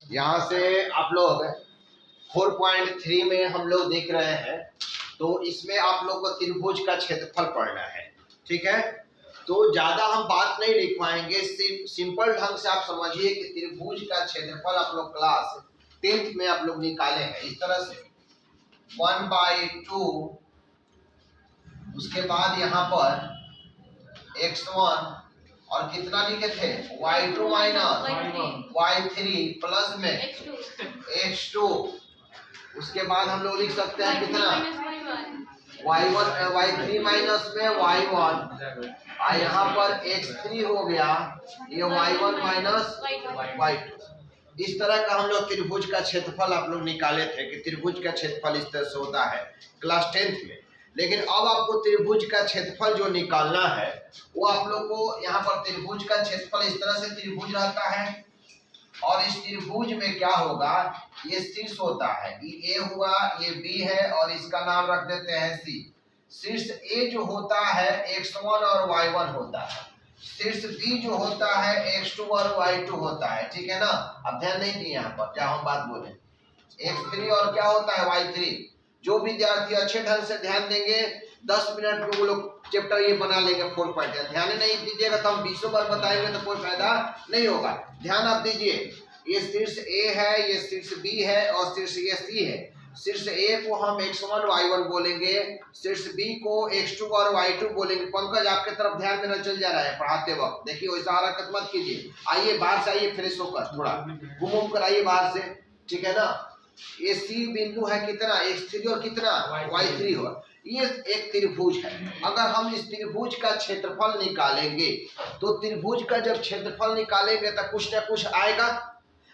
यहाँ से आप लोग 4.3 में हम लोग देख रहे हैं, तो इसमें आप लोग को त्रिभुज का क्षेत्रफल पढ़ना है। ठीक है, तो ज्यादा हम बात नहीं लिख पाएंगे, सिंपल ढंग से आप समझिए कि त्रिभुज का क्षेत्रफल आप लोग क्लास 10th में आप लोग निकाले हैं इस तरह से 1/2, उसके बाद यहाँ पर x1 और कितना लिखे थे y2 माइनस y3 प्लस में x2, उसके बाद हम लोग लिख सकते हैं कितना y3 माइनस में y1, और यहाँ पर x3 हो गया, ये y1 माइनस y2। इस तरह का हम लोग त्रिभुज का क्षेत्रफल आप लोग निकाले थे कि त्रिभुज का क्षेत्रफल इस तरह से होता है क्लास 10th में। लेकिन अब आपको त्रिभुज का क्षेत्रफल जो निकालना है वो आप लोग को यहाँ पर त्रिभुज का क्षेत्रफल इस तरह से त्रिभुज रहता है, और इस त्रिभुज में क्या होगा, ये शीर्ष होता है, ये A हुआ, ये B है और इसका नाम रख देते हैं C। शीर्ष A जो होता है x1 और y1 होता है, शीर्ष B जो होता है x2 और y2 होता है। ठीक है ना, अब ध्यान नहीं दिए यहाँ पर क्या हम बात बोले, x3 और क्या होता है y3। जो विद्यार्थी अच्छे ढंग से ध्यान देंगे 10 मिनट में वो लोग चैप्टर ये बना लेंगे 4 पॉइंट। ध्यान नहीं दीजिएगा तो हम 20 बार बताएंगे तो कोई फायदा नहीं होगा। ध्यान आप दीजिए, ये शीर्ष A है, ये शीर्ष B है और शीर्ष ये C है। शीर्ष A को हम x1 y1 बोलेंगे, शीर्ष B को x2 और y2 बोलेंगे। पंकज आपके तरफ ध्यान मेरा चल जा रहा है पढ़ाते वक्त, देखिए वैसा हरकत मत कीजिए। आइए बाहर से आइए, फ्रेश होकर थोड़ा घूम कर आइए बाहर से। ठीक है ना, ये C बिंदु है कितना x3 और कितना y3 हो, ये एक त्रिभुज है। अगर हम इस त्रिभुज का क्षेत्रफल निकालेंगे तो त्रिभुज का जब क्षेत्रफल निकालेंगे तो कुछ ना कुछ आएगा,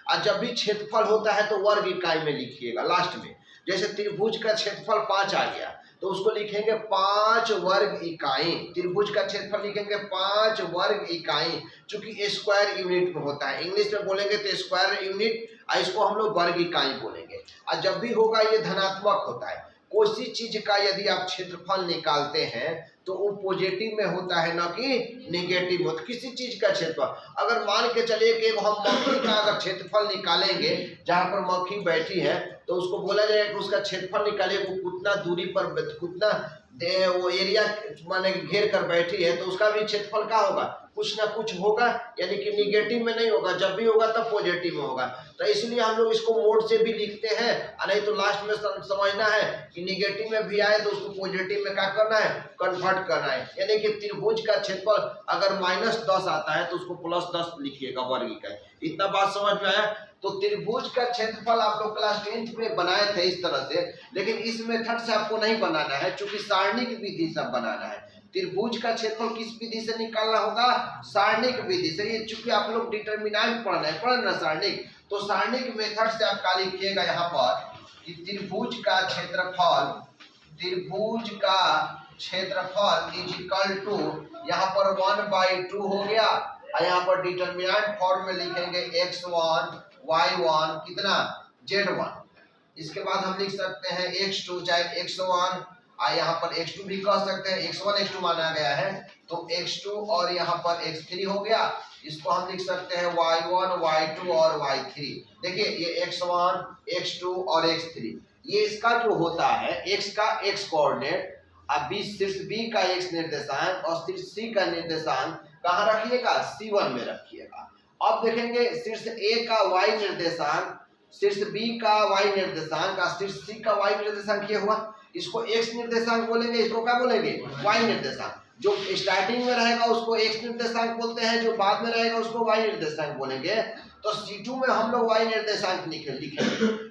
और जब भी क्षेत्रफल होता है तो वर्ग इकाई में लिखिएगा लास्ट में। जैसे त्रिभुज का क्षेत्रफल 5 आ गया तो उसको लिखेंगे 5 वर्ग इकाई। त्रिभुज का क्षेत्रफल लिखेंगे 5 वर्ग इकाई, चूंकि स्क्वायर यूनिट में होता है, इंग्लिश में बोलेंगे तो स्क्वायर यूनिट, इसको हम लोग वर्ग इकाई बोलेंगे। और जब भी होगा ये धनात्मक होता है। कोई चीज का यदि आप क्षेत्रफल निकालते हैं तो वो पॉजिटिव में होता है ना कि नेगेटिव में। किसी चीज का क्षेत्रफल, अगर मान के चलिए कि हम मक्खी का अगर क्षेत्रफल निकालेंगे, जहां पर मक्खी बैठी है तो उसको बोला जाएगा कि उसका क्षेत्रफल निकालिए, वो कितना दूरी पर कितना वो एरिया माने घेर कर बैठी है, तो उसका भी क्षेत्रफल क्या होगा, कुछ ना कुछ होगा, यानी कि निगेटिव में नहीं होगा। जब भी होगा तब पॉजिटिव में होगा। तो इसलिए हम लोग इसको मोड से भी लिखते हैं, नहीं तो लास्ट में समझना है कि निगेटिव में भी आए तो उसको पॉजिटिव में क्या करना है, कन्वर्ट करना है। यानी कि त्रिभुज का क्षेत्रफल अगर -10 आता है तो उसको +10 लिखिएगा वर्ग इकाई। इतना बात समझ में आया। तो त्रिभुज का क्षेत्रफल आप लोग क्लास 10th में बनाए थे इस तरह से, लेकिन इस मेथड से आपको नहीं बनाना है, चूंकि सारणिक विधि से बनाना है। त्रिभुज का क्षेत्रफल किस विधि से निकालना होगा, सारणिक विधि से। ये चूंकि आप लोग डिटरमिनेंट पढ़ना सारणिक, तो सारणिक मेथड से आप क्या लिखिएगा यहाँ पर कि त्रिभुज का क्षेत्रफल इज इक्वल टू, यहाँ पर 1/2 हो गया, और यहाँ पर डिटरमिनेंट फॉर्म में लिखेंगे x1 y1 कितना z1। इसके बाद हम लिख सकते हैं x2 चाहे x1, यहाँ पर x2 भी कह सकते हैं, x1 x2 माना गया है तो x2, और यहाँ पर x3 हो गया। इसको हम लिख सकते हैं y1 y2 और y3। देखिए ये x1 x2 और x3, ये इसका जो होता है x का x कोऑर्डिनेट, अब शीर्ष B का x निर्देशांक और शीर्ष C का निर्देशांक कहाँ रखिएगा, C1 में रखिएगा। अब देखेंगे शीर्ष A का y निर्देशांक, शीर्ष B का y निर्देशांक और शीर्ष C का y निर्देशांक ये हुआ, इसको x निर्देशांक बोलेंगे, इसको क्या बोलेंगे, y निर्देशांक। जो स्टार्टिंग में रहेगा उसको x निर्देशांक बोलते हैं, जो बाद में रहेगा उसको y निर्देशांक बोलेंगे। तो C2 में हम लोग y निर्देशांक लिखेंगे,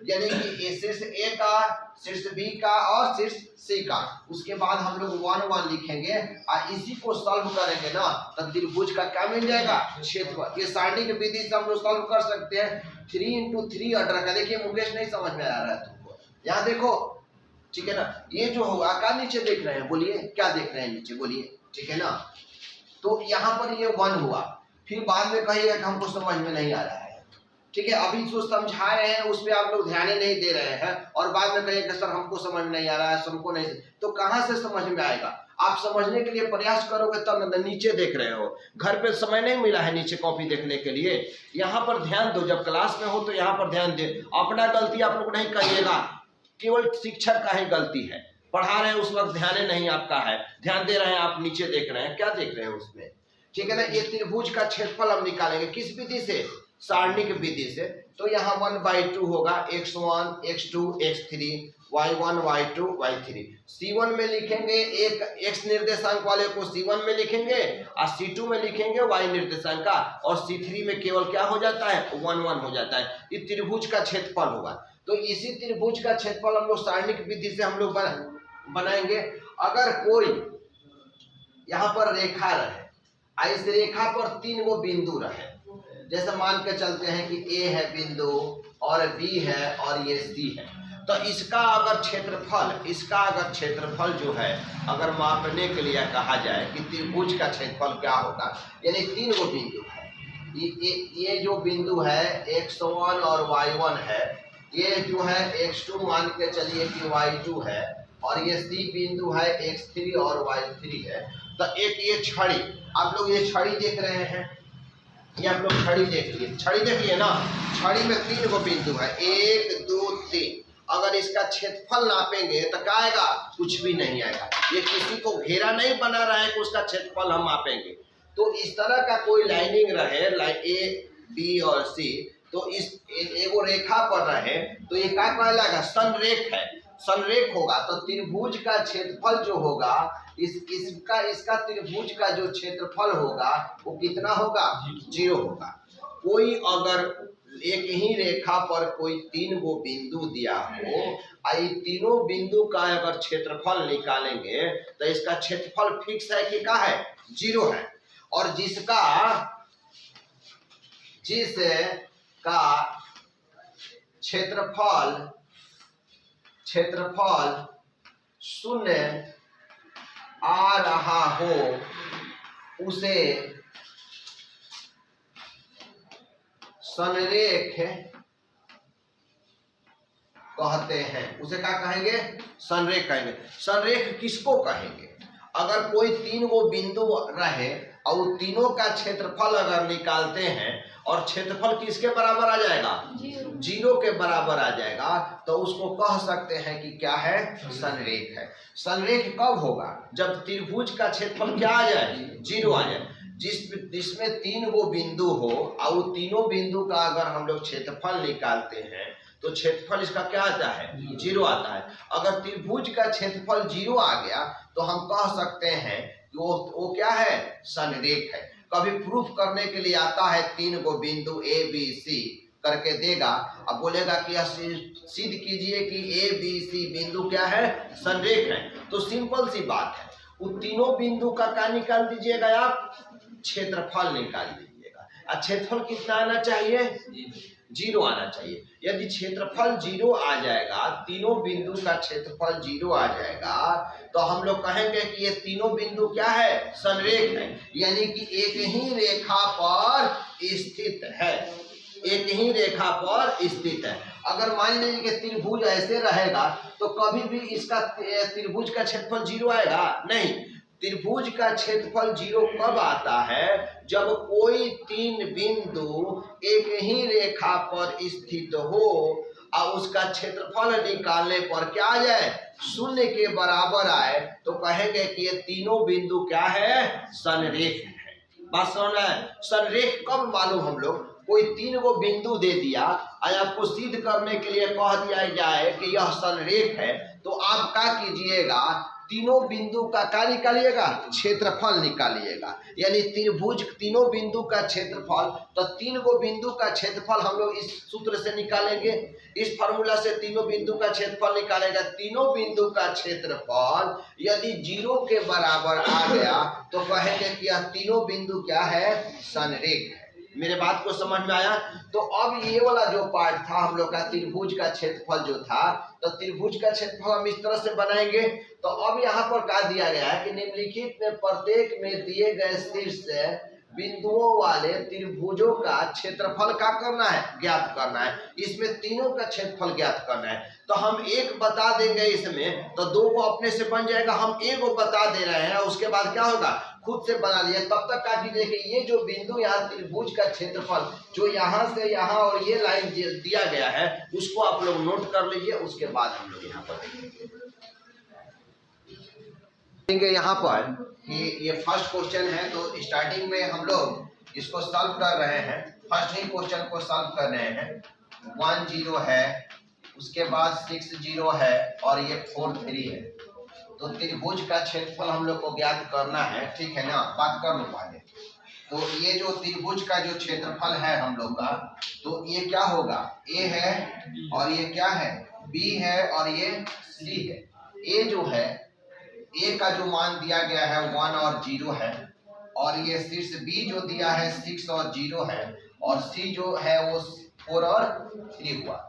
यानी कि शीर्ष A का, शीर्ष B का और शीर्ष C का। उसके बाद हम लोग 1 1 लिखेंगे, और इसी को सॉल्व करेंगे ना तो त्रिभुज का क्या मिल जाएगा, क्षेत्रफल। ये सारणिक विधि से हम लोग सॉल्व कर सकते हैं। 3 × 3 ऑर्डर का। देखिए मुकेश नहीं समझ में आ रहा है तुमको, यहाँ देखो, ठीक है ना। ये जो होगा क्या नीचे देख रहे हैं, बोलिए क्या देख रहे हैं नीचे, बोलिए, ठीक है ना। तो यहाँ पर ये 1 हुआ, फिर बाद में कहिएगा कि हमको समझ में नहीं आ रहा है, ठीक है। अभी जो समझा रहे हैं उस पर आप लोग ध्यान नहीं दे रहे हैं, और बाद में कहिएगा सर हमको समझ में नहीं आ रहा है, हमको नहीं, तो कहाँ से समझ में आएगा। आप समझने के लिए प्रयास करोगे तब तो नीचे देख रहे हो, घर पे समय नहीं मिला है नीचे कॉपी देखने के लिए। यहाँ पर ध्यान दो, जब क्लास में हो तो यहाँ पर ध्यान दे। अपना गलती आप लोग नहीं करिएगा, केवल शिक्षक का ही गलती है। पढ़ा रहे हैं उस वक्त ध्यान नहीं आपका है, ध्यान दे रहे हैं आप नीचे देख रहे हैं, क्या देख रहे हैं उसमें, ठीक है ना। ये त्रिभुज का क्षेत्रफल हम निकालेंगे किस विधि से, सारणिक विधि से। तो यहाँ 1/2 होगा, x1 x2 x3 y1 y2 y3। C1 में लिखेंगे एक x निर्देशांक वाले को C1 में लिखेंगे और C2 में लिखेंगे y निर्देशांक का, और C3 में केवल क्या हो जाता है, 1 1 हो जाता है। ये त्रिभुज का क्षेत्रफल होगा। तो इसी त्रिभुज का क्षेत्रफल हम लोग सारणिक विधि से हम लोग बनाएंगे। अगर कोई यहाँ पर रेखा रहे, इस रेखा पर 3 वो बिंदु रहे, जैसे मान के चलते हैं कि A है बिंदु और B है और ये C है, तो इसका अगर क्षेत्रफल जो है अगर मापने के लिए कहा जाए कि त्रिभुज का क्षेत्रफल क्या होगा, यानी 3 वो बिंदु है, ये जो बिंदु है x1 और y1 है, ये जो है x2 मान के चलिए कि y2 है, और ये C बिंदु है x3 और y3 है। तो एक ये छड़ी, आप लोग ये छड़ी देख रहे हैं, ये आप लोग छड़ी देख लिए ना, छड़ी में 3 वो बिंदु है, 1 2 3। अगर इसका क्षेत्रफल नापेंगे तो क्या आएगा, कुछ भी नहीं आएगा। ये किसी को घेरा नहीं बना रहा है कि उसका क्षेत्रफल हम मापेंगे। तो इस तरह का कोई लाइनिंग रहे, लाइन A B और C, तो इस एगो रेखा पर रहे, तो ये क्या कहलाएगा, संरेख है, संरेख होगा। तो त्रिभुज का क्षेत्रफल जो होगा, इसका त्रिभुज का जो क्षेत्रफल होगा वो कितना होगा, 0 होगा। कोई अगर एक ही रेखा पर कोई 3 गो बिंदु दिया हो, आई तीनों बिंदु का अगर क्षेत्रफल निकालेंगे तो इसका क्षेत्रफल फिक्स है कि क्या है, 0 है। और जिसका क्षेत्रफल 0 आ रहा हो उसे संरेख कहते हैं। उसे क्या कहेंगे, संरेख कहेंगे। संरेख किसको कहेंगे, अगर कोई 3 गो बिंदु रहे और तीनों का क्षेत्रफल अगर निकालते हैं और क्षेत्रफल किसके बराबर आ जाएगा, 0 के बराबर आ जाएगा, तो उसको कह सकते हैं कि क्या है, संरेख है। संरेख कब होगा, जब त्रिभुज का क्षेत्रफल क्या आ जाए, 0 आ जाए। जिसमें 3 गो बिंदु हो और तीनों बिंदु का अगर हम लोग क्षेत्रफल निकालते हैं तो क्षेत्रफल इसका क्या आता है, 0 आता है। अगर त्रिभुज का क्षेत्रफल 0 आ गया तो हम कह सकते हैं कि वो क्या है, संरेख है। कभी प्रूफ करने के लिए आता है 3 गो बिंदु A B C करके देगा, अब बोलेगा कि सिद्ध कीजिए कि A B C बिंदु क्या है, संरेख है। तो सिंपल सी बात है, उन तीनों बिंदु का क्या निकाल दीजिएगा आप, क्षेत्रफल निकाल दीजिएगा। क्षेत्रफल कितना आना चाहिए, 0 आना चाहिए। यदि क्षेत्रफल 0 आ जाएगा, तीनों बिंदु का क्षेत्रफल 0 आ जाएगा, तो हम लोग कहेंगे कि ये तीनों बिंदु क्या है, संरेख है, यानी कि एक ही रेखा पर स्थित है, एक ही रेखा पर स्थित है। अगर मान लीजिए कि त्रिभुज ऐसे रहेगा तो कभी भी इसका त्रिभुज का क्षेत्रफल 0 आएगा नहीं। त्रिभुज का क्षेत्रफल 0 कब आता है, जब कोई 3 बिंदु एक ही रेखा पर स्थित हो और उसका क्षेत्रफल निकालने पर क्या आ जाए, 0 के बराबर आए, तो कहेंगे कि ये तीनों बिंदु क्या है, संरेख है। बात समझ में है। संरेख कब मालूम, हम लोग कोई 3 गो बिंदु दे दिया और आपको सिद्ध करने के लिए कह दिया जाए कि यह संरेख है, तो आप क्या कीजिएगा, तीनों बिंदु का क्या निकालिएगा, क्षेत्रफल निकालिएगा। यानी त्रिभुज तीनों बिंदु का क्षेत्रफल, तो 3 गो बिंदु का क्षेत्रफल हम लोग इस सूत्र से निकालेंगे, इस फार्मूला से तीनों बिंदु का क्षेत्रफल निकालेगा। तीनों बिंदु का क्षेत्रफल यदि 0 के बराबर आ गया तो कहेंगे कि यह तीनों बिंदु क्या है, संरेख है। मेरे बात को समझ में आया। तो अब ये वाला जो पार्ट था हम लोग का त्रिभुज का क्षेत्रफल जो था, तो त्रिभुज का क्षेत्रफल हम इस तरह से बनाएंगे। तो अब यहाँ पर क्या दिया गया है कि निम्नलिखित में प्रत्येक में दिए गए शीर्ष बिंदुओं वाले त्रिभुजों का क्षेत्रफल का करना है, ज्ञात करना है। इसमें तीनों का क्षेत्रफल ज्ञात करना है। तो हम एक बता देंगे इसमें, तो दो को अपने से बन जाएगा। हम एक को बता दे रहे हैं, उसके बाद क्या होगा, खुद से बना लिया। तब तक काफी देखिए, ये जो बिंदु यहाँ त्रिभुज का क्षेत्रफल जो यहाँ से यहाँ और ये लाइन दिया गया है, उसको आप लोग नोट कर लीजिए। उसके बाद हम लोग यहाँ पर देखेंगे यहाँ पर कि ये फर्स्ट क्वेश्चन है। तो स्टार्टिंग में हम लोग इसको सॉल्व कर रहे हैं। फर्स्ट ही क्वेश्चन को सॉल्व कर रहे हैं। 1 0 है, उसके बाद 6 0 है और ये 4 3 है। तो त्रिभुज का क्षेत्रफल हम लोग को ज्ञात करना है, ठीक है ना। बात कर लो पहले। तो ये जो त्रिभुज का जो क्षेत्रफल है हम लोग का, तो ये क्या होगा, ए है और ये क्या है, बी है और ये सी है। ए जो है, ए का जो मान दिया गया है 1 और 0 है, और ये शीर्ष बी जो दिया है 6 और 0 है, और सी जो है वो 4 और 3 हुआ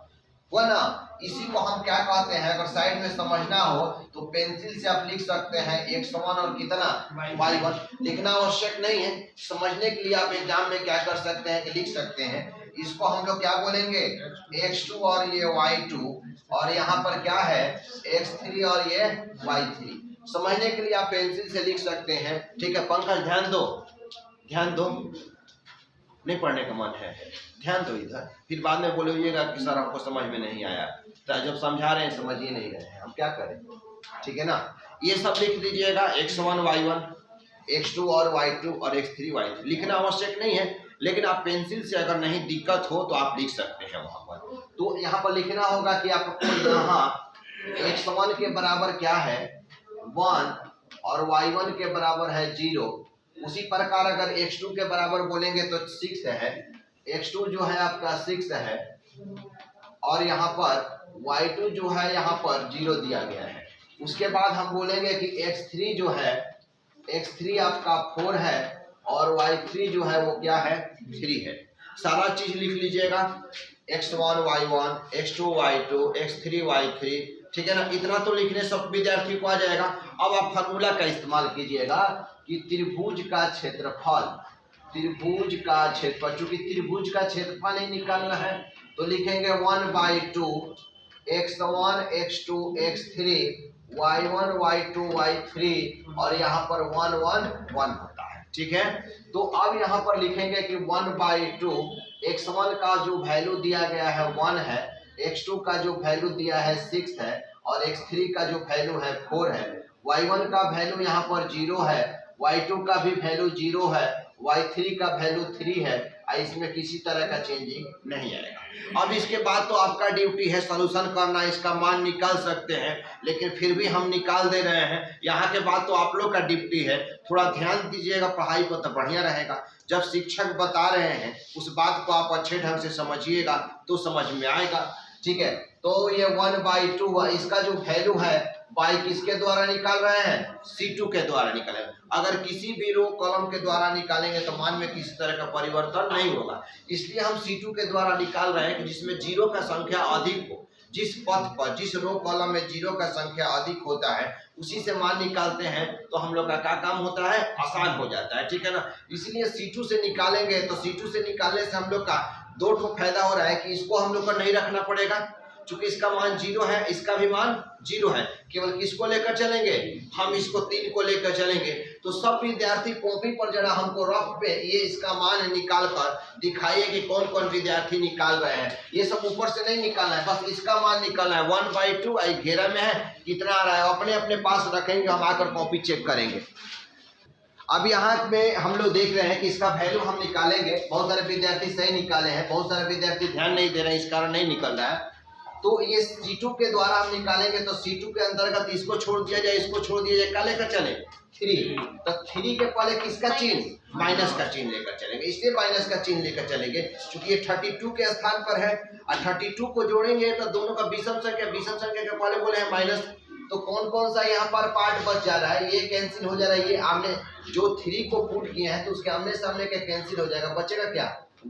ना। इसी को हम क्या कहते हैं, अगर साइड में समझना हो तो पेंसिल से आप लिख सकते हैं x1 और कितना y1। लिखना आवश्यक नहीं है, समझने के लिए आप एग्जाम में क्या कर सकते हैं कि लिख सकते हैं। इसको हम लोग क्या बोलेंगे, x2 और ये y2, और यहाँ पर क्या है x3 और ये y3। समझने के लिए आप पेंसिल से लिख सकते हैं, ठीक है। पंकज ध्यान दो, ध्यान दो, नहीं पढ़ने का मन है, ध्यान दो इधर। फिर बाद में बोलिएगा कि सर हमको समझ में नहीं आया। तो जब समझा रहे हैं समझ ही नहीं रहे हैं, हम क्या करें, ठीक है ना। ये सब लिख दीजिएगा, x1 y1, x2 और y2 और x3 y3। लिखना आवश्यक नहीं है, लेकिन आप पेंसिल से अगर नहीं दिक्कत हो तो आप लिख सकते हैं वहां पर। तो यहाँ पर लिखना होगा कि आपको यहाँ x1 के बराबर क्या है 1 और y1 के बराबर है 0। उसी प्रकार अगर x2 के बराबर बोलेंगे तो 6 है। x2 जो है आपका 6 है, और यहाँ पर y2 जो है यहाँ पर 0 दिया गया है। उसके बाद हम बोलेंगे कि x3 जो है, x3 आपका 4 है और y3 जो है वो क्या है 3 है। सारा चीज लिख लीजिएगा, x1 y1, x2 y2, x3 y3, ठीक है ना। इतना तो लिखने सब विद्यार्थी को आ जाएगा। अब आप फार्मूला का इस्तेमाल कीजिएगा कि त्रिभुज का क्षेत्रफल, त्रिभुज का क्षेत्रफल, चूंकि त्रिभुज का क्षेत्रफल ही निकालना है तो लिखेंगे 1/2 x1 x2 x3 y1 y2 y3, और यहाँ पर 1 1 1 होता है, ठीक है। तो अब यहाँ पर लिखेंगे कि 1/2 x1 का जो वैल्यू दिया गया है 1 है, x2 का जो वैल्यू दिया है 6 है, और x3 का जो वैल्यू है 4 है, y1 का वैल्यू यहाँ पर 0 है, y2 का भी वैल्यू 0 है, y3 का वैल्यू 3 है। इसमें किसी तरह का चेंजिंग नहीं आएगा। अब इसके बाद तो आपका ड्यूटी है सॉल्यूशन करना, इसका मान निकाल सकते हैं, लेकिन फिर भी हम निकाल दे रहे हैं। यहाँ के बाद तो आप लोग का ड्यूटी है, थोड़ा ध्यान दीजिएगा पढ़ाई पर तो बढ़िया रहेगा। जब शिक्षक बता रहे हैं उस बात को आप अच्छे ढंग से समझिएगा तो समझ में आएगा, ठीक है। तो ये 1/2 इसका जो वैल्यू है बाई किसके द्वारा निकाल रहे हैं, C2 के द्वारा निकालेंगे। अगर किसी भी रो कॉलम के द्वारा निकालेंगे तो मान में किसी तरह का परिवर्तन नहीं होगा, इसलिए हम C2 के द्वारा निकाल रहे हैं कि जिसमें जीरो का संख्या अधिक हो। जिस पथ पर, जिस रो कॉलम में जीरो का संख्या अधिक होता है उसी से मान निकालते हैं, तो हम लोग का क्या काम होता है, आसान हो जाता है, ठीक है ना। इसलिए C2 से निकालेंगे तो C2 से निकालने से हम लोग का दो ठो फायदा हो रहा है कि इसको हम लोग को नहीं रखना पड़ेगा, चूंकि इसका मान 0 है, इसका भी मान 0 है। केवल किसको लेकर चलेंगे, हम इसको 3 को लेकर चलेंगे। तो सब विद्यार्थी कॉपी पर जरा हमको रफ पे ये इसका मान निकाल कर दिखाइए कि कौन कौन विद्यार्थी निकाल रहे हैं। ये सब ऊपर से नहीं निकालना है, बस इसका मान निकालना है। 1/2 घेरा में है कितना आ रहा है, अपने अपने पास रखेंगे, हम आकर कॉपी चेक करेंगे। अब यहाँ में हम लोग देख रहे हैं कि इसका वैल्यू हम निकालेंगे। बहुत सारे विद्यार्थी सही निकाले हैं, बहुत सारे विद्यार्थी ध्यान नहीं दे रहे हैं, इस कारण नहीं निकल रहा है। तो ये C2 के द्वारा हम निकालेंगे तो C2 के अंतर्गत इसको छोड़ दिया जाए, इसको छोड़ दिया जाए, क्या लेकर चले 3। तो 3 के पहले किसका चिन्ह, माइनस का चिन्ह लेकर चलेंगे, इसलिए माइनस का चिन्ह लेकर चलेंगे क्योंकि ये 32 के स्थान पर है और 32 को जोड़ेंगे तो दोनों का विषम संख्या, विषम संख्या के पहले बोले हैं माइनस। तो कौन कौन सा यहाँ पर पार्ट बच जा रहा है, ये कैंसिल हो जा रहा है। ये आमने जो 3 को पुट किए हैं तो उसके आमने सामने का कैंसिल हो जाएगा, बचेगा क्या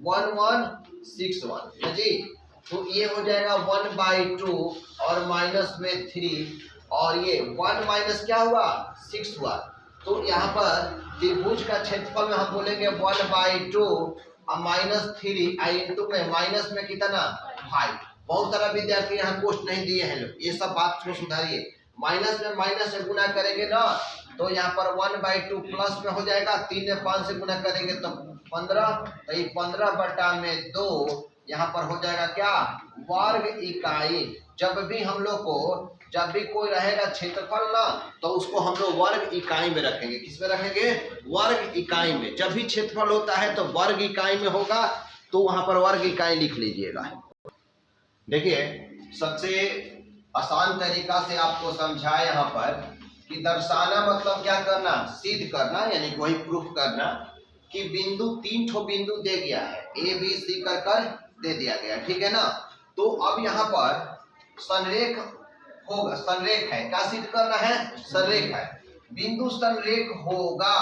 1 1 6 1 जी। तो ये हो जाएगा 1/2 और माइनस में 3, और ये 1 माइनस क्या हुआ 6 हुआ। तो यहाँ पर त्रिभुज का क्षेत्रफल में हम बोलेंगे 1/2 और -3 आई इंटू में माइनस में कितना 5। बहुत सारा विद्यार्थी यहाँ क्वेश्चन नहीं दिए हैं लोग, ये सब बात को सुधारिए। माइनस में माइनस से गुना करेंगे ना तो यहाँ पर 1/2 प्लस में हो जाएगा, 3 में 5 से गुना करेंगे तो 15, तो ये 15/2 यहाँ पर हो जाएगा क्या वर्ग इकाई। जब भी कोई रहेगा क्षेत्रफल ना तो उसको हम लोग वर्ग इकाई में रखेंगे। किस में रखेंगे? वर्ग इकाई में। जब भी क्षेत्रफल होता है तो वर्ग इकाई में होगा, तो वहां पर वर्ग इकाई लिख लीजिएगा। देखिए सबसे आसान तरीका से आपको समझाया यहाँ पर कि दर्शाना मतलब क्या करना, सिद्ध करना, यानी वही प्रूफ करना कि बिंदु 3 ठो बिंदु दे गया है, ए बी सी कर दे दिया गया, ठीक है ना। तो अब यहाँ पर संरेख होगा, संरेख है, क्या सिद्ध करना है? संरेख है। बिंदु संरेख होगा,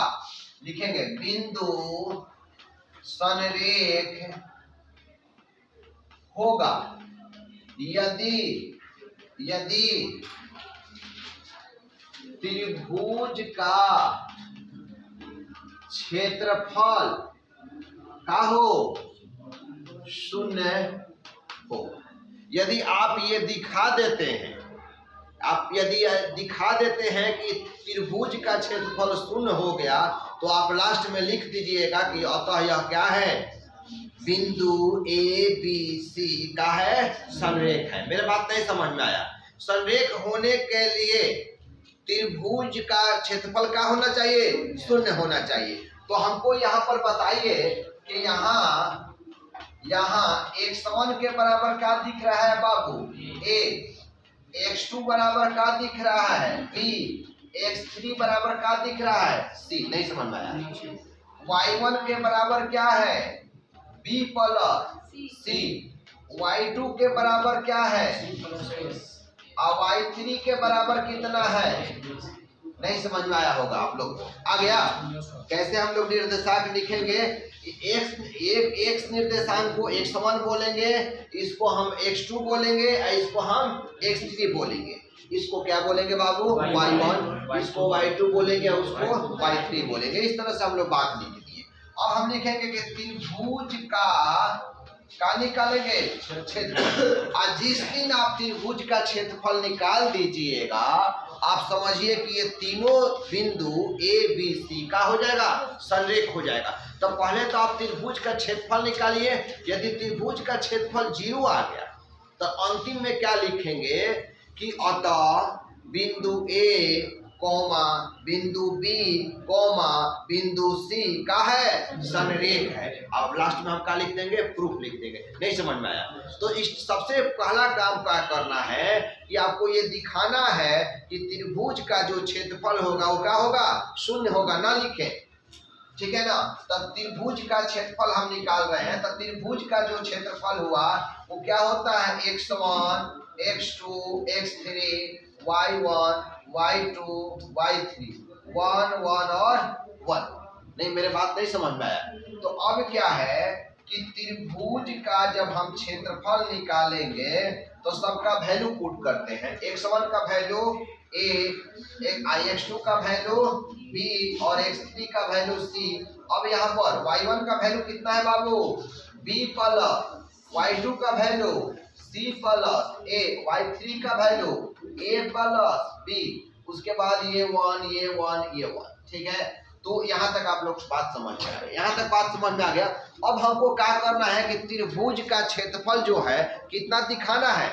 लिखेंगे बिंदु संरेख होगा यदि त्रिभुज का क्षेत्रफल का हो 0 हो। यदि आप ये दिखा देते हैं, कि त्रिभुज का क्षेत्रफल 0 हो गया, तो आप लास्ट में लिख दीजिएगा कि अतः यह क्या है, बिंदु ए बी सी का है संरेख है। मेरे बात नहीं समझ में आया? संरेख होने के लिए त्रिभुज का क्षेत्रफल क्या होना चाहिए? 0 होना चाहिए। तो हमको यहाँ पर बताइए कि यहाँ x1 के बराबर क्या दिख रहा है बाबू? a, x2 बराबर क्या दिख रहा है? b, x3 बराबर क्या दिख रहा है? c। नहीं समझ में आया? y1 के बराबर क्या है? b प्लस c, y2 के बराबर क्या है? और y3 के बराबर कितना है? नहीं समझ में आया होगा आप लोग को। आ गया? कैसे हम लोग निर्देशांक लिखेंगे? x निर्देशांक को x1 बोलेंगे, इसको हम x2 बोलेंगे, इसको हम x3 बोलेंगे। इसको क्या बोलेंगे बाबू? y1, इसको y2 बोलेंगे, उसको y3 बोलेंगे। इस तरह से हम लोग बात लिख दिए। अब हम लिखेंगे कि त्रिभुज का निकालेंगे क्षेत्रफल। आज जिस दिन आप त्रिभुज का क्षेत्रफल निकाल दीजिएगा, आप समझिए कि ये तीनों बिंदु ए बी सी का हो जाएगा, संरेख हो जाएगा। तो पहले तो आप त्रिभुज का क्षेत्रफल निकालिए। यदि त्रिभुज का क्षेत्रफल 0 आ गया तो अंतिम में क्या लिखेंगे कि अतः बिंदु ए कॉमा बिंदु बी कॉमा बिंदु सी का है संरेख है। अब लास्ट में हम क्या लिख देंगे? प्रूफ लिख देंगे। नहीं समझ में आया? तो इस सबसे पहला काम क्या करना है कि आपको ये दिखाना है कि त्रिभुज का जो क्षेत्रफल होगा वो क्या होगा? 0 होगा। ना लिखें, ठीक है ना। तब त्रिभुज का क्षेत्रफल हम निकाल रहे हैं, तो त्रिभुज का जो क्षेत्रफल हुआ वो क्या होता है? x1 x2 x3 y1 y2 y3, 1 1 और 1। नहीं, मेरे बात नहीं समझ में आया? तो अब क्या है कि त्रिभुज का जब हम क्षेत्रफल निकालेंगे तो सबका वैल्यू पुट करते हैं। x1 का वैल्यू a, x2 का वैल्यू b और x3 का वैल्यू c। अब यहाँ पर y1 का वैल्यू कितना है बाबू? b प्लस y2 का value c plus a, y3 का वैल्यू a प्लस b, उसके बाद ये 1 ये 1 ये 1, ठीक है। तो यहाँ तक आप लोग बात समझ में आ गया? यहाँ तक बात समझ में आ गया। अब हमको क्या करना है कि त्रिभुज का क्षेत्रफल जो है कितना दिखाना है?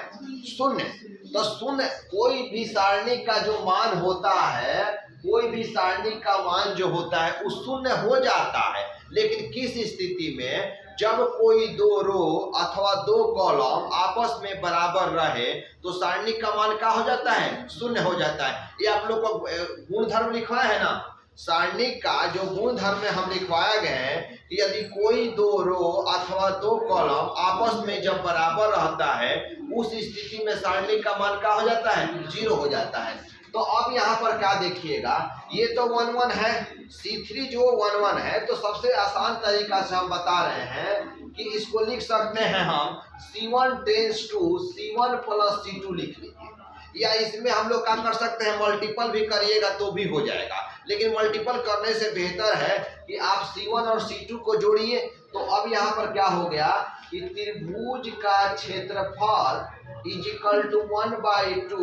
0। तो 0 कोई भी सारणी का जो मान होता है, कोई भी सारणी का मान जो होता है वो 0 हो जाता है। लेकिन किस स्थिति में? जब कोई 2 रो अथवा 2 कॉलम आपस में बराबर रहे तो सारणी का मान क्या हो जाता है? 0 हो जाता है। ये आप लोग को गुणधर्म लिखवाया है ना, सारणी का जो गुणधर्म में हम लिखवाया गए हैं कि यदि कोई 2 रो अथवा 2 कॉलम आपस में जब बराबर रहता है उस स्थिति में सारणी का मान क्या हो जाता है? 0 हो जाता है। तो अब यहाँ पर क्या देखिएगा, ये तो 1 1 है, C3 जो 1 1 है, तो सबसे आसान तरीका से हम बता रहे हैं कि इसको लिख सकते हैं हम C1 tense to C1 plus C2 लिख लीजिए। या इसमें हम लोग क्या कर सकते हैं, मल्टीपल भी करिएगा तो भी हो जाएगा, लेकिन मल्टीपल करने से बेहतर है कि आप C1 और C2 को जोड़िए। तो अब यहाँ पर क्या हो गया कि त्रिभुज का क्षेत्रफल इज इक्वल टू 1/2।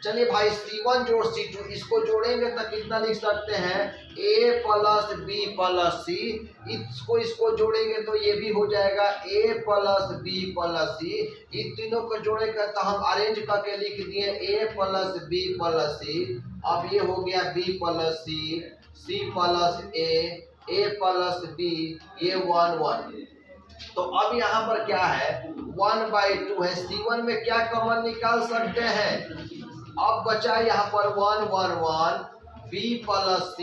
चलिए भाई C1 जोड़ C2, इसको जोड़ेंगे तो कितना लिख सकते हैं, A plus B plus C। इसको जोड़ेंगे तो ये भी हो जाएगा A plus B plus C। इन तीनों को जोड़ेगा तो हम अरेंज करके लिख दिए A plus B plus C। अब ये हो गया B plus C, C plus A plus B, ये 1 1। तो अब यहाँ पर क्या है, 1/2 है। C1 में क्या कॉमन निकाल सकते हैं, अब बचा यहाँ पर 1 1 1, B plus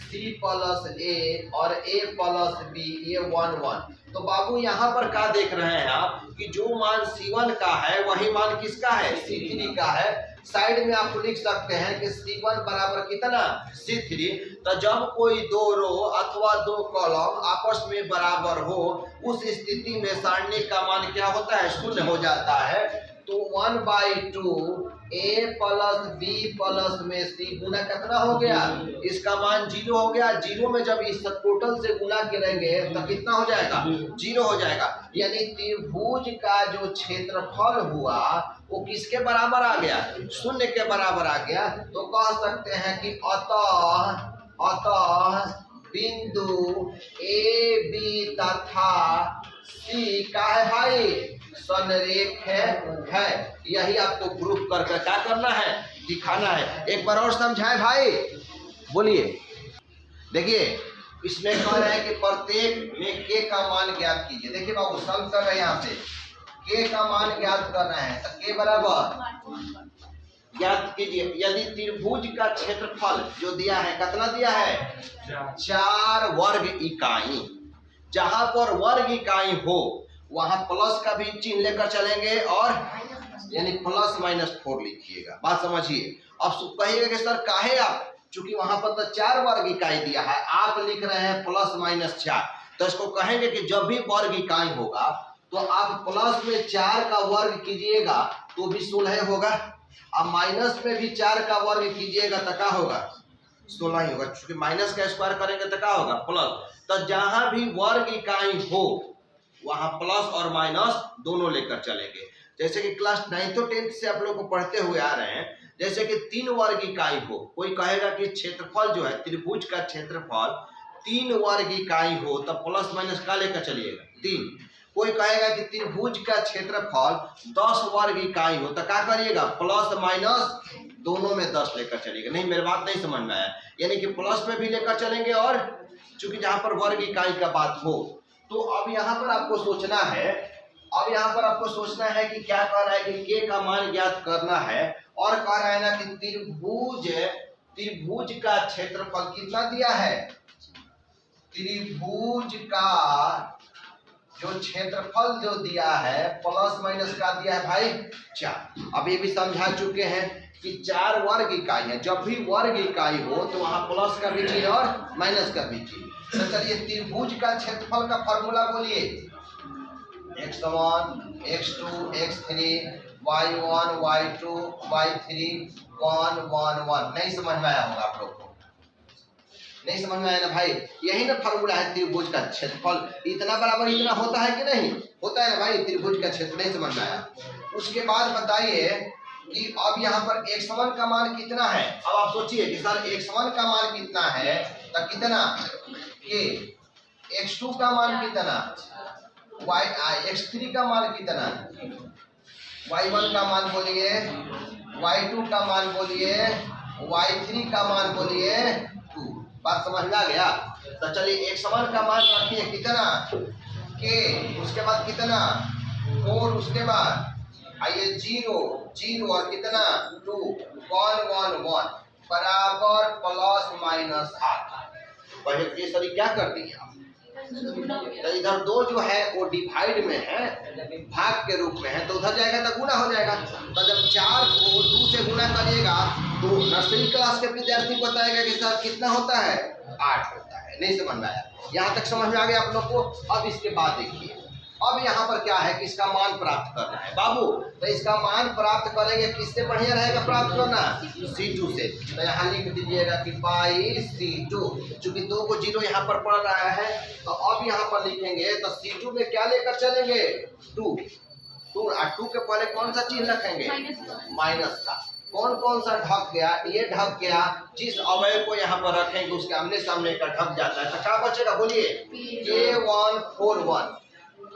C plus A और A प्लस B, ये 1 1। तो बाबू यहाँ पर क्या देख रहे हैं आप कि जो मान C1 का है वही मान किसका है, C3 का है। साइड में आप लिख सकते हैं कि C1 बराबर कितना, C3। तो जब कोई दो रो अथवा दो कॉलम आपस में बराबर हो, उस स्थिति में सारणी का मान क्या होता है, शून्य हो जाता है। तो 1/2 A प्लस B प्लस में C गुना कितना हो गया, इसका मान 0 हो गया। 0 में जब इस टोटल से गुना करेंगे तो कितना हो जाएगा, 0 हो जाएगा। यानी त्रिभुज का जो क्षेत्रफल हुआ वो किसके बराबर आ गया, शून्य के बराबर आ गया। तो कह सकते हैं कि अतः बिंदु A B तथा C का है भाई, संरेख है। यही आपको ग्रुप करके क्या करना है, दिखाना है। एक बार और समझाएं भाई, बोलिए। देखिए इसमें कह रहे हैं कि प्रत्येक में K का मान ज्ञात कीजिए। देखिए बाबू सम कर रहे हैं, यहाँ से K का मान ज्ञात कर रहे हैं। तो K बराबर ज्ञात कीजिए। यदि त्रिभुज का क्षेत्रफल जो दिया है, कितना दिया है, 4 वर्ग इकाई। जहां पर वर्ग इकाई हो वहां प्लस का भी चिन्ह लेकर चलेंगे और यानी +-4 लिखिएगा। बात समझिए। अब कहिएगा कि सर काहे आप, चूंकि वहां पर तो 4 वर्ग इकाई दिया है, आप लिख रहे हैं +-4। तो इसको कहेंगे कि जब भी वर्ग इकाई होगा तो आप प्लस में 4 का वर्ग कीजिएगा तो भी 16 होगा, अब माइनस में भी 4 का वर्ग कीजिएगा तो क्या होगा, 16 ही होगा। क्योंकि माइनस का स्क्वायर करेंगे तो क्या होगा, प्लस। तो जहां भी वर्ग इकाई हो वहां प्लस और माइनस दोनों लेकर चलेंगे। जैसे कि क्लास 9th और 10th से आप लोग को पढ़ते हुए आ रहे हैं, जैसे कि 3 वर्ग इकाई हो, कोई कहेगा कि क्षेत्रफल जो है त्रिभुज का क्षेत्रफल 3 वर्ग इकाई हो तब प्लस माइनस का लेकर चलिएगा, 3। कोई कहेगा कि त्रिभुज का क्षेत्रफल 10 वर्ग इकाई हो तो क्या करिएगा, प्लस माइनस दोनों में 10 लेकर चलिएगा। नहीं, मेरी बात नहीं समझ में आया। यानी कि प्लस में भी लेकर चलेंगे और चूंकि जहां पर वर्ग इकाई का बात हो। तो अब यहाँ पर आपको सोचना है, कि क्या कह रहा है कि K का मान ज्ञात करना है, और कह रहा है ना कि त्रिभुज का क्षेत्रफल कितना दिया है, त्रिभुज का जो क्षेत्रफल जो दिया है प्लस माइनस का दिया है भाई 4। अब ये भी समझा चुके हैं कि 4 वर्ग इकाई है। जब भी वर्ग इकाई हो तो वहां प्लस का भी चिन्ह और माइनस का भी चिन्ह। तो चलिए त्रिभुज का क्षेत्रफल का फॉर्मूला बोलिए, x1 x2 x3 y1 y2 y3 1 1 1। नहीं समझ में आया होगा आप लोग को, नहीं समझ में आया ना भाई। यही ना फॉर्मूला है त्रिभुज का क्षेत्रफल। इतना बराबर इतना होता है कि नहीं होता है ना भाई, त्रिभुज का क्षेत्र। नहीं समझ में आया। उसके बाद बताइए कि अब यहाँ पर x1 का मान कितना है। अब आप सोचिए कि सर x1 का मान कितना है, तो कितना K, x2 का मान कितना, x3 का मान कितना, y1 का मान बोलिए, y2 का मान बोलिए, y3 का मान बोलिए 2। बात समझ में आ गया। तो चलिए x1 का मान रखिए कितना, K, उसके बाद कितना 4, उसके बाद आइए 0 0 और कितना 2 1 1 1 बराबर प्लस माइनस 8। पहले सॉरी क्या कर दी आप, तो इधर 2 जो है वो डिवाइड में है, भाग के रूप में है, तो उधर जाएगा तो गुना हो जाएगा। तो जब 4 को 2 से गुना करिएगा तो नर्सरी क्लास के विद्यार्थी बताएगा कि सर कितना होता है, 8 होता है। नहीं समझ में आया, यहाँ तक समझ में आ गया आप लोग को। अब इसके बाद देखिए, अब यहाँ पर क्या है कि इसका मान प्राप्त करना है बाबू। तो इसका मान प्राप्त करेंगे, किससे बढ़िया रहेगा प्राप्त करना? C2 से। तो यहाँ लिख दीजिएगा कि बाई C2, चूंकि 2 को 0 यहाँ पर पड़ रहा है तो अब यहाँ पर लिखेंगे तो C2 में क्या लेकर चलेंगे? 2 के पहले कौन सा चिन्ह रखेंगे? माइनस का। कौन कौन सा ढक गया? ये ढक गया, जिस अवयव को यहाँ पर रखेंगे उसके आमने सामने का ढक जाता है, तो क्या बचेगा बोलिए?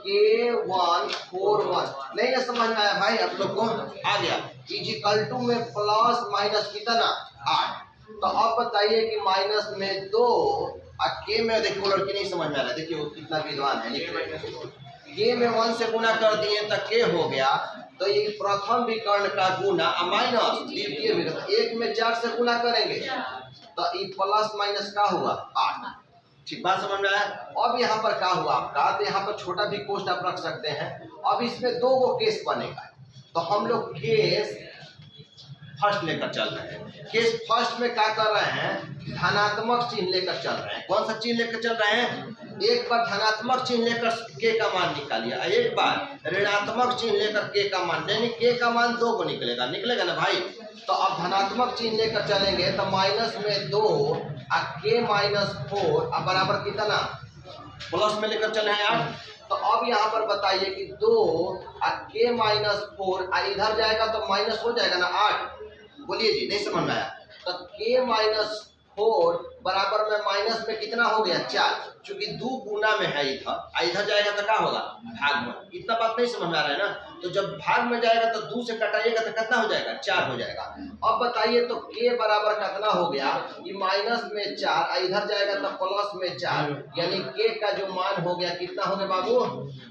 K141 नहीं ना समझ में आया भाई आप लोग को? आ गया इजिकल टू में प्लस माइनस कितना? 8। तो अब बताइए कि माइनस में 2 और के में, देखिए वो लड़की नहीं समझ में आ रहा है, देखिए वो कितना विद्वान है। के में 1 से गुना कर दिए तो के हो गया, तो ये प्रथम विकर्ण का गुना माइनस द्वितीय विकर्ण, 1 में 4 से गुना करेंगे तो ये प्लस माइनस का हुआ 8। ठीक बात समझ में आया? अब यहाँ पर क्या हुआ आपका? तो यहाँ पर छोटा भी कोष्ट आप रख सकते हैं। अब इसमें 2 गो केस बनेगा, तो हम लोग केस फर्स्ट लेकर चल रहे हैं। केस फर्स्ट में क्या कर रहे हैं? धनात्मक चिन्ह लेकर चल रहे हैं। कौन सा चिन्ह लेकर चल रहे हैं? एक बार धनात्मक चिन्ह लेकर के का मान निकालिए, एक बार ऋणात्मक चिन्ह लेकर के का मान, यानी के का मान 2 को निकलेगा ना भाई। तो अब धनात्मक चिन्ह लेकर चलेंगे तो माइनस में 2 और के -4 और बराबर कितना? प्लस में लेकर चले हैं 8। तो अब यहाँ पर बताइए कि 2 और के -4 और इधर जाएगा तो माइनस हो जाएगा ना 8। बोलिए जी, नहीं समझ में आया? तो के -4 बराबर में माइनस में कितना हो गया? 4, चूंकि 2 गुना में है इधर जाएगा तो क्या होगा? भाग में। इतना बात नहीं समझ में आ रहा है ना? तो जब भाग में जाएगा तो 2 से कटाइएगा तो कितना हो जाएगा? 4 हो जाएगा। अब बताइए तो के बराबर कितना हो गया? ये माइनस में 4 और इधर जाएगा तो प्लस में 4, यानी के का जो मान हो गया कितना हो गया बाबू?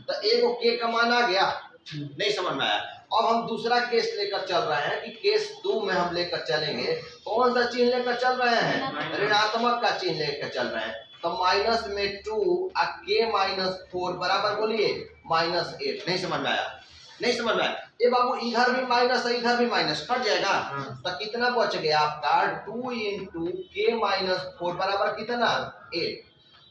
तो एगो के का मान आ गया। नहीं समझ में आया? अब हम दूसरा केस लेकर चल रहे हैं कि केस 2 में हम लेकर चलेंगे। कौन सा चिन्ह लेकर चल रहे हैं? ऋणात्मक का चिन्ह लेकर चल रहे हैं। तो माइनस में 2 और के -4 बराबर बोलिए -8। नहीं समझ में आया? नहीं समझ में आया? ये बाबू इधर भी माइनस है इधर भी माइनस, कट जाएगा। तो कितना बच गया आपका? 2 × के -4 बराबर कितना? 8।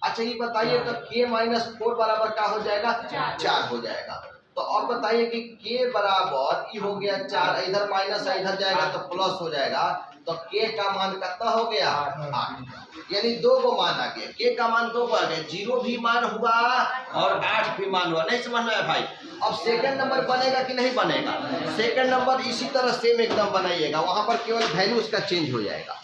अच्छा ये बताइए तो के -4 बराबर क्या हो जाएगा? 4 हो जाएगा। तो अब बताइए कि के बराबर ये हो गया 4, इधर माइनस है इधर जाएगा तो प्लस हो जाएगा। तो के का मान कितना हो गया? 8, यानी 2 को मान आ गया। के का मान 2 को आ गया, 0 भी मान हुआ और 8 भी मान हुआ। नहीं समझ में आया भाई? अब सेकंड नंबर बनेगा कि नहीं बनेगा? सेकंड नंबर इसी तरह सेम एकदम बनाइएगा, वहां पर केवल वैल्यू उसका चेंज हो जाएगा।